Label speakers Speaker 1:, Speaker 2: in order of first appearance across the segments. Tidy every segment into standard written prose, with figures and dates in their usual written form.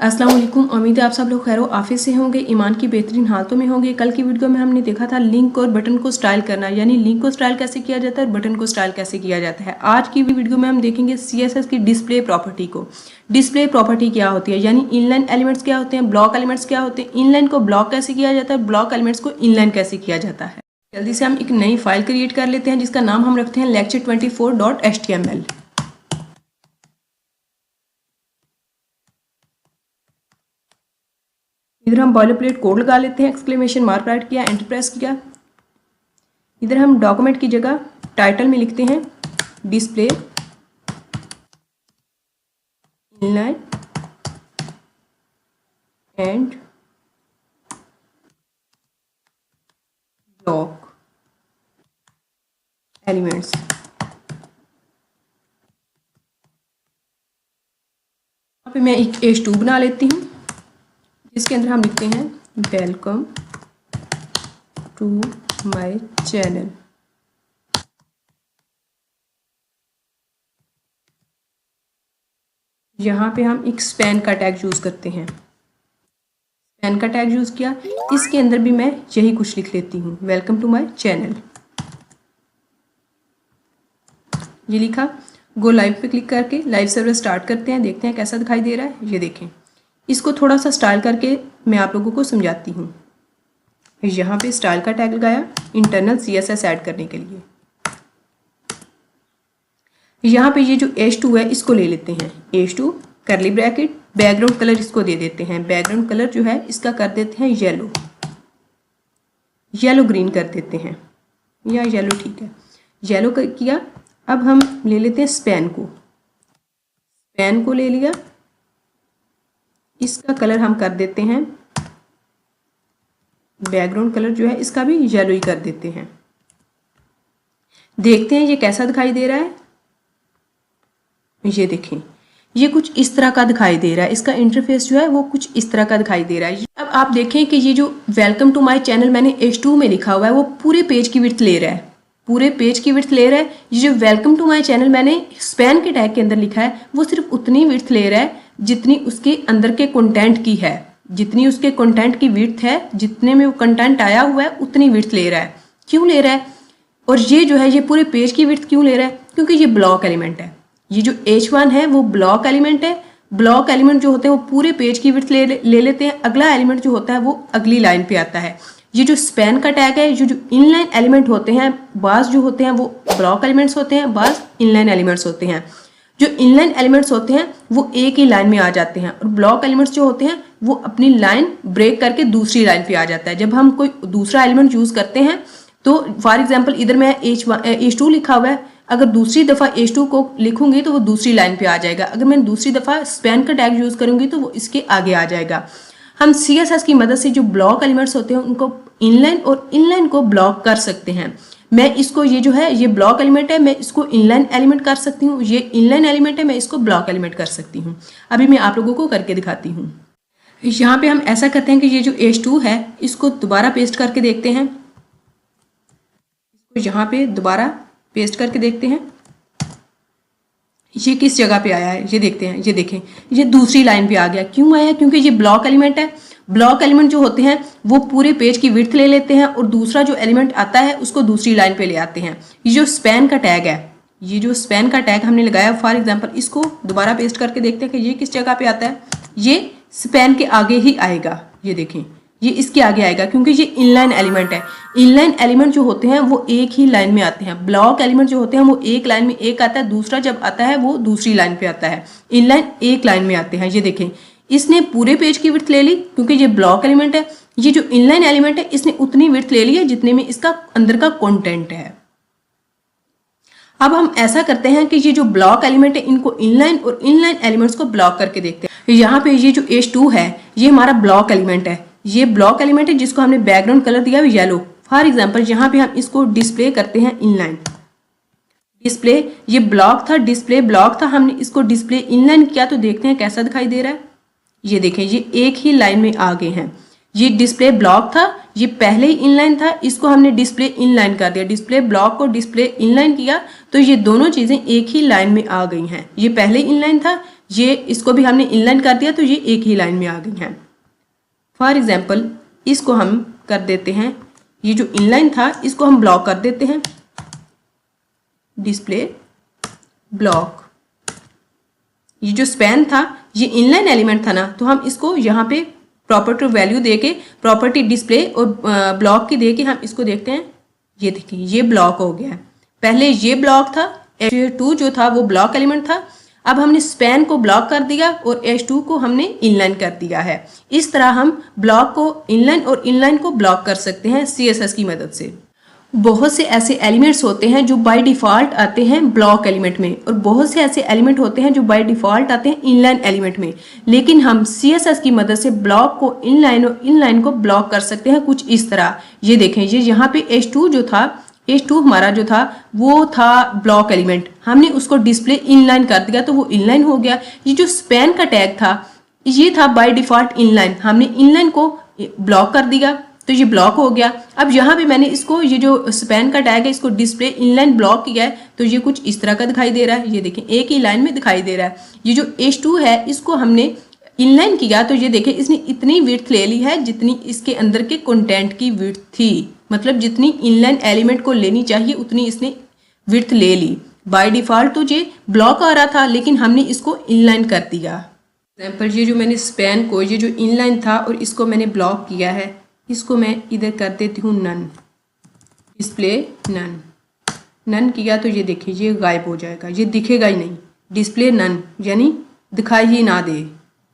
Speaker 1: अस्सलाम वालेकुम। उम्मीद है आप सब लोग खैर आफियत से होंगे, ईमान की बेहतरीन हालतों में होंगे। कल की वीडियो में हमने देखा था लिंक और बटन को स्टाइल करना, यानी लिंक को स्टाइल कैसे किया जाता है, बटन को स्टाइल कैसे किया जाता है। आज की वीडियो में हम देखेंगे CSS की डिस्प्ले प्रॉपर्टी को। डिस्प्ले प्रॉपर्टी क्या होती है, यानी इनलाइन एलिमेंट्स क्या होते हैं, ब्लॉक एलिमेंट्स क्या होते हैं, इनलाइन को ब्लॉक कैसे किया जाता है, ब्लॉक एलिमेंट्स को इनलाइन कैसे किया जाता है। जल्दी से हम एक नई फाइल क्रिएट कर लेते हैं जिसका नाम हम रखते हैं lecture24.html। इधर हम बॉयलर प्लेट कोड लगा लेते हैं, एक्सक्लेमेशन मार्क राइट किया, एंटर प्रेस किया। इधर हम डॉक्यूमेंट की जगह टाइटल में लिखते हैं display inline and block elements. यहाँ पे मैं एक H2 बना लेती हूँ जिसके अंदर हम लिखते हैं वेलकम टू माय चैनल। यहाँ पे हम एक स्पैन का टैग यूज करते हैं, स्पैन का टैग यूज किया। इसके अंदर भी मैं यही कुछ लिख लेती हूँ, वेलकम टू माय चैनल। ये लिखा। गो लाइव पे क्लिक करके लाइव सर्वर स्टार्ट करते हैं, देखते हैं कैसा दिखाई दे रहा है। ये देखें, इसको थोड़ा सा स्टाइल करके मैं आप लोगों को समझाती हूँ। यहाँ पे स्टाइल का टैग लगाया इंटरनल CSS ऐड करने के लिए। यहाँ पे ये जो H2 है इसको ले लेते हैं, H2 करली ब्रैकेट, बैकग्राउंड कलर इसको दे देते हैं। बैकग्राउंड कलर जो है इसका कर देते हैं येलो, येलो ग्रीन कर देते हैं, या येलो ठीक है, येलो किया। अब हम ले लेते हैं स्पैन को, स्पैन को ले लिया, इसका कलर हम कर देते हैं, बैकग्राउंड कलर जो है इसका भी येलो ही कर देते हैं। देखते हैं ये कैसा दिखाई दे रहा है। ये देखें, ये कुछ इस तरह का दिखाई दे रहा है, इसका इंटरफेस जो है वो कुछ इस तरह का दिखाई दे रहा है। अब आप देखें कि ये जो वेलकम टू माय चैनल मैंने H2 में लिखा हुआ है वो पूरे पेज की विड्थ ले रहा है, पूरे पेज की विड्थ ले रहा है। ये जो वेलकम टू माय चैनल मैंने स्पैन के टैग के अंदर लिखा है वो सिर्फ उतनी विड्थ ले रहा है जितनी उसके अंदर के कंटेंट की है, जितनी उसके कंटेंट की विड्थ है, जितने में वो कंटेंट आया हुआ है उतनी विड्थ ले रहा है। क्यों ले रहा है? और ये जो है ये पूरे पेज की विड्थ क्यों ले रहा है? क्योंकि ये ब्लॉक एलिमेंट है। ये जो H1 है वो ब्लॉक एलिमेंट है। ब्लॉक एलिमेंट जो होते हैं वो पूरे पेज की विड्थ ले लेते हैं। अगला एलिमेंट जो होता है वो अगली लाइन पे आता है। ये जो स्पैन का टैग है, जो इनलाइन एलिमेंट होते हैं, बाज जो होते हैं वो ब्लॉक एलिमेंट्स होते हैं, बाज इनलाइन एलिमेंट्स होते हैं। जो इनलाइन एलिमेंट्स होते हैं वो एक ही लाइन में आ जाते हैं, और ब्लॉक एलिमेंट्स जो होते हैं वो अपनी लाइन ब्रेक करके दूसरी लाइन पे आ जाता है। जब हम कोई दूसरा एलिमेंट यूज करते हैं तो फॉर एग्जांपल इधर मैं H2 लिखा हुआ है, अगर दूसरी दफा H2 को लिखूंगी तो वो दूसरी लाइन पे आ जाएगा। अगर मैं दूसरी दफा स्पैन का टैग यूज करूंगी तो वो इसके आगे आ जाएगा। हम CSS की मदद से जो ब्लॉक एलिमेंट्स होते हैं उनको इनलाइन और इनलाइन को ब्लॉक कर सकते हैं। मैं इसको, ये जो है ये ब्लॉक एलिमेंट है, मैं इसको इनलाइन एलिमेंट कर सकती हूँ, ये इनलाइन एलिमेंट है, मैं इसको ब्लॉक एलिमेंट कर सकती हूँ। अभी मैं आप लोगों को करके दिखाती हूँ। यहाँ पे हम ऐसा करते हैं कि ये जो H2 है इसको दोबारा पेस्ट करके देखते हैं, इसको यहाँ पे दोबारा पेस्ट करके देखते हैं ये किस जगह पे आया है। ये देखते हैं, ये देखें, ये दूसरी लाइन पे आ गया। क्यों आया है? क्योंकि ये ब्लॉक एलिमेंट है। ब्लॉक एलिमेंट जो होते हैं वो पूरे पेज की विड्थ ले लेते हैं और दूसरा जो एलिमेंट आता है उसको दूसरी लाइन पे ले आते हैं। ये जो स्पैन का टैग है, ये जो स्पैन का टैग हमने लगाया, फॉर एग्जांपल इसको दोबारा पेस्ट करके देखते हैं कि ये किस जगह पे आता है। ये स्पैन के आगे ही आएगा, ये देखें, ये इसके आगे आएगा क्योंकि ये इनलाइन एलिमेंट है। इनलाइन एलिमेंट जो होते हैं वो एक ही लाइन में आते हैं। ब्लॉक एलिमेंट जो होते हैं वो एक लाइन में एक आता है, दूसरा जब आता है वो दूसरी लाइन पे आता है। इनलाइन एक लाइन में आते हैं। ये देखें, इसने पूरे पेज की विड्थ ले ली क्योंकि ये ब्लॉक एलिमेंट है। ये जो इनलाइन एलिमेंट है इसने उतनी विड्थ ले ली है जितने में इसका अंदर का कंटेंट है। अब हम ऐसा करते हैं कि ये जो ब्लॉक एलिमेंट है इनको इनलाइन और इनलाइन एलिमेंट्स को ब्लॉक करके देखते हैं। यहाँ पे ये जो H2 है ये हमारा ब्लॉक एलिमेंट है। ये ब्लॉक एलिमेंट है जिसको हमने बैकग्राउंड कलर दिया है येलो। फॉर एग्जांपल यहाँ पे हम इसको डिस्प्ले करते हैं इनलाइन डिस्प्ले। ये ब्लॉक था, डिस्प्ले ब्लॉक था, हमने इसको डिस्प्ले इनलाइन किया तो देखते हैं कैसा दिखाई दे रहा है। ये देखें, ये एक ही लाइन में आ गए हैं। ये डिस्प्ले ब्लॉक था, ये पहले ही इनलाइन था, इसको हमने डिस्प्ले इनलाइन कर दिया। डिस्प्ले ब्लॉक को डिस्प्ले इनलाइन किया तो ये दोनों चीजें एक ही लाइन में आ गई हैं। ये पहले इनलाइन था, ये इसको भी हमने इनलाइन कर दिया तो ये एक ही लाइन में आ गई हैं। फॉर एग्जाम्पल इसको हम कर देते हैं, ये जो इनलाइन था इसको हम ब्लॉक कर देते हैं, डिस्प्ले ब्लॉक। ये जो स्पैन था ये इनलाइन एलिमेंट था ना, तो हम इसको यहाँ पे प्रॉपर्टी वैल्यू देके प्रॉपर्टी डिस्प्ले और ब्लॉक की देके हम इसको देखते हैं। ये देखिए ये ब्लॉक हो गया है। पहले ये ब्लॉक था, H2 जो था वो ब्लॉक एलिमेंट था, अब हमने स्पैन को ब्लॉक कर दिया और H2 को हमने इनलाइन कर दिया है। इस तरह हम ब्लॉक को इनलाइन और इनलाइन को ब्लॉक कर सकते हैं CSS की मदद से। बहुत से ऐसे एलिमेंट्स होते हैं जो बाय डिफ़ॉल्ट आते हैं ब्लॉक एलिमेंट में, और बहुत से ऐसे एलिमेंट होते हैं जो बाय डिफ़ॉल्ट आते हैं इनलाइन एलिमेंट में। लेकिन हम CSS की मदद से ब्लॉक को इनलाइन और इनलाइन को ब्लॉक कर सकते हैं कुछ इस तरह। ये देखें, ये यहाँ पे H2 जो था, H2 हमारा जो था वो था ब्लॉक एलिमेंट, हमने उसको डिस्प्ले इनलाइन कर दिया तो वो इनलाइन हो गया। ये जो स्पैन का टैग था ये था बाय डिफ़ॉल्ट इनलाइन, हमने इनलाइन को ब्लॉक कर दिया तो ये ब्लॉक हो गया। अब यहाँ पे मैंने इसको, ये जो स्पैन का टैग है इसको डिस्प्ले इनलाइन ब्लॉक किया है तो ये कुछ इस तरह का दिखाई दे रहा है। ये देखें एक ही लाइन में दिखाई दे रहा है। ये जो H2 है इसको हमने इनलाइन किया तो ये देखें इसने इतनी विड्थ ले ली है जितनी इसके अंदर के कंटेंट की विड्थ थी, मतलब जितनी इनलाइन एलिमेंट को लेनी चाहिए उतनी इसने विड्थ ले ली। बाय डिफ़ॉल्ट तो ये ब्लॉक आ रहा था लेकिन हमने इसको इनलाइन कर दिया। एग्जाम्पल ये जो मैंने स्पैन को, ये जो इनलाइन था और इसको मैंने ब्लॉक किया है, इसको मैं इधर कर देती हूँ नन, डिस्प्ले नन। नन किया तो ये देखिए ये गायब हो जाएगा, ये दिखेगा ही नहीं। डिस्प्ले नन यानी दिखाई ही ना दे,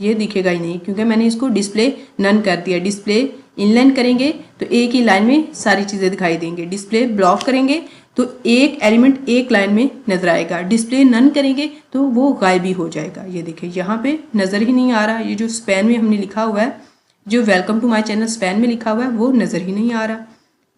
Speaker 1: ये दिखेगा ही नहीं क्योंकि मैंने इसको डिस्प्ले नन कर दिया। डिस्प्ले इनलाइन करेंगे तो एक ही लाइन में सारी चीज़ें दिखाई देंगे। डिस्प्ले ब्लॉक करेंगे तो एक एलिमेंट एक लाइन में नजर आएगा। डिस्प्ले नन करेंगे तो वो गायब ही हो जाएगा। ये देखिए यहाँ पे नज़र ही नहीं आ रहा। ये जो स्पैन में हमने लिखा हुआ है, जो वेलकम टू माय चैनल स्पैन में लिखा हुआ है वो नज़र ही नहीं आ रहा।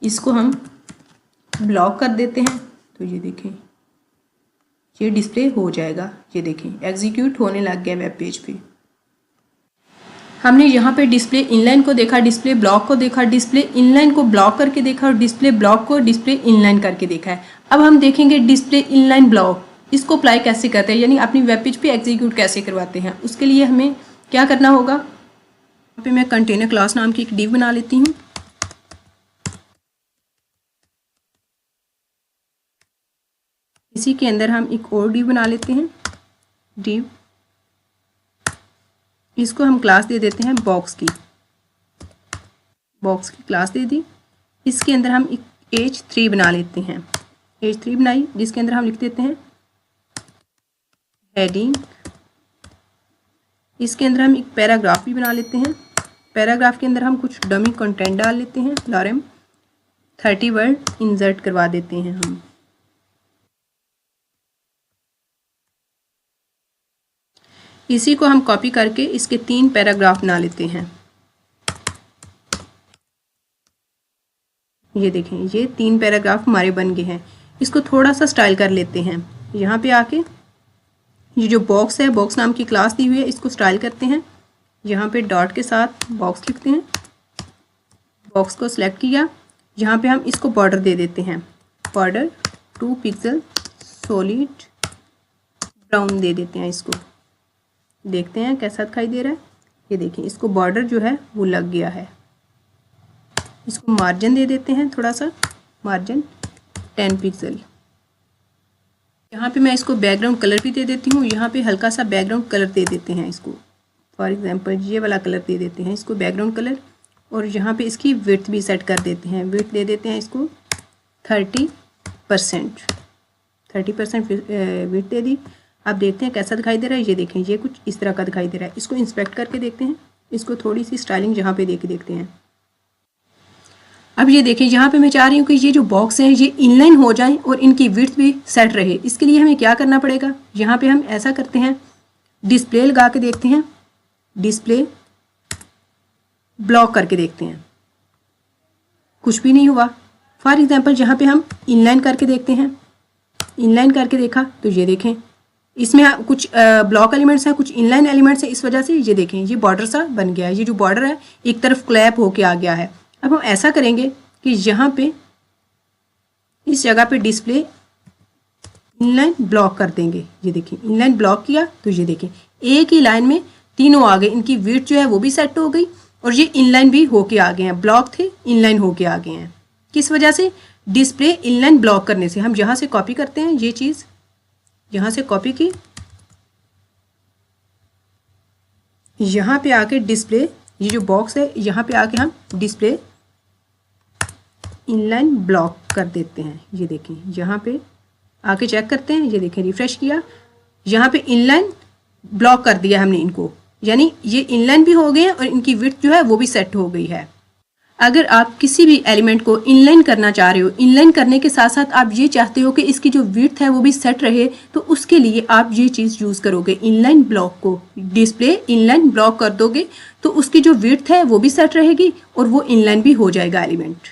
Speaker 1: इसको हम ब्लॉक कर देते हैं तो ये देखें ये डिस्प्ले हो जाएगा। ये देखें एग्जीक्यूट होने लग गया वेब पेज पे। हमने यहाँ पे डिस्प्ले इनलाइन को देखा, डिस्प्ले ब्लॉक को देखा, डिस्प्ले इनलाइन को ब्लॉक करके देखा और डिस्प्ले ब्लॉक को डिस्प्ले इनलाइन करके देखा है। अब हम देखेंगे डिस्प्ले इनलाइन ब्लॉक, इसको अप्लाई कैसे करते हैं, यानी अपनी वेब पेज पे एग्जीक्यूट कैसे करवाते हैं। उसके लिए हमें क्या करना होगा, यहाँ पे मैं कंटेनर क्लास नाम की एक डिव बना लेती हूँ। इसी के अंदर हम एक और डिव बना लेते हैं, डिव। इसको हम क्लास दे देते हैं बॉक्स की, बॉक्स की क्लास दे दी। इसके अंदर हम एक H3 बना लेते हैं, H3 बनाई जिसके अंदर हम लिख देते हैं हेडिंग। इसके अंदर हम एक पैराग्राफ भी बना लेते हैं। पैराग्राफ के अंदर हम कुछ डमी कंटेंट डाल लेते हैं। लॉरेम 30 वर्ड इंसर्ट करवा देते हैं हम। इसी को हम कॉपी करके इसके 3 पैराग्राफ बना लेते हैं। ये देखें ये 3 पैराग्राफ हमारे बन गए हैं। इसको थोड़ा सा स्टाइल कर लेते हैं। यहाँ पे आके ये जो बॉक्स है, बॉक्स नाम की क्लास दी हुई है, इसको स्टाइल करते हैं। यहाँ पे डॉट के साथ बॉक्स लिखते हैं। बॉक्स को सिलेक्ट किया, यहाँ पे हम इसको बॉर्डर दे देते हैं। बॉर्डर 2 पिक्सल सॉलिड ब्राउन दे देते हैं इसको। देखते हैं कैसा दिखाई दे रहा है। ये देखिए इसको बॉर्डर जो है वो लग गया है। इसको मार्जिन दे देते हैं, थोड़ा सा मार्जिन 10 पिक्सल। यहाँ पे मैं इसको बैकग्राउंड कलर भी दे देती हूँ। यहाँ पे हल्का सा बैकग्राउंड कलर दे देते हैं इसको। फॉर एग्जांपल ये वाला कलर दे देते हैं इसको बैकग्राउंड कलर। और यहाँ पे इसकी विड्थ भी सेट कर देते हैं। विड्थ दे देते हैं इसको 30%। 30% विड्थ दे दी। अब देखते हैं कैसा दिखाई दे रहा है। ये देखें ये कुछ इस तरह का दिखाई दे रहा है। इसको इंस्पेक्ट करके देखते हैं। इसको थोड़ी सी स्टाइलिंग यहाँ पे दे के देखते हैं। अब ये देखिए यहाँ पे मैं चाह रही हूँ कि ये जो बॉक्स हैं ये इनलाइन हो जाएं और इनकी विड्थ भी सेट रहे। इसके लिए हमें क्या करना पड़ेगा, यहाँ पे हम ऐसा करते हैं, डिस्प्ले लगा के देखते हैं, डिस्प्ले ब्लॉक करके देखते हैं, कुछ भी नहीं हुआ। फॉर एग्जाम्पल यहाँ पे हम इनलाइन करके देखते हैं। इनलाइन करके देखा तो ये देखें इसमें कुछ ब्लॉक एलिमेंट्स हैं, कुछ इनलाइन एलिमेंट्स हैं। इस वजह से ये देखें ये बॉर्डर सा बन गया है। ये जो बॉर्डर है एक तरफ क्लैप होके आ गया है। अब हम ऐसा करेंगे कि यहाँ पे इस जगह पे डिस्प्ले इनलाइन ब्लॉक कर देंगे। ये देखिए इनलाइन ब्लॉक किया तो ये देखें एक ही लाइन में तीनों आ गए, इनकी विड्थ जो है वो भी सेट हो गई और ये इनलाइन भी होके आ गए हैं, ब्लॉक थे इनलाइन होके आ गए हैं। किस वजह से? डिस्प्ले इनलाइन ब्लॉक करने से। हम यहाँ से कॉपी करते हैं, ये चीज़ यहाँ से कॉपी की, यहाँ पे आके डिस्प्ले, ये जो बॉक्स है यहाँ पे आके हम डिस्प्ले इनलाइन ब्लॉक कर देते हैं। ये देखें यहाँ पे आके चेक करते हैं, ये देखें रिफ्रेश किया, यहाँ पे इनलाइन ब्लॉक कर दिया हमने इनको, यानी ये इनलाइन भी हो गए हैं और इनकी विड्थ जो है वो भी सेट हो गई है। अगर आप किसी भी एलिमेंट को इनलाइन करना चाह रहे हो, इनलाइन करने के साथ साथ आप ये चाहते हो कि इसकी जो विड्थ है वो भी सेट रहे, तो उसके लिए आप ये चीज़ यूज़ करोगे, इनलाइन ब्लॉक को। डिस्प्ले इनलाइन ब्लॉक कर दोगे तो उसकी जो विड्थ है वो भी सेट रहेगी और वो इनलाइन भी हो जाएगा एलिमेंट।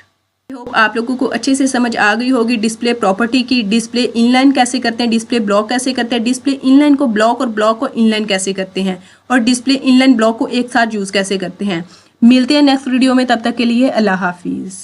Speaker 1: आई होप आप लोगों को अच्छे से समझ आ गई होगी डिस्प्ले प्रॉपर्टी की, डिस्प्ले इनलाइन कैसे करते हैं, डिस्प्ले ब्लॉक कैसे करते हैं, डिस्प्ले इनलाइन को ब्लॉक और ब्लॉक को इनलाइन कैसे करते हैं, और डिस्प्ले इनलाइन ब्लॉक को एक साथ यूज़ कैसे करते हैं। मिलते हैं नेक्स्ट वीडियो में, तब तक के लिए अल्लाह हाफिज़।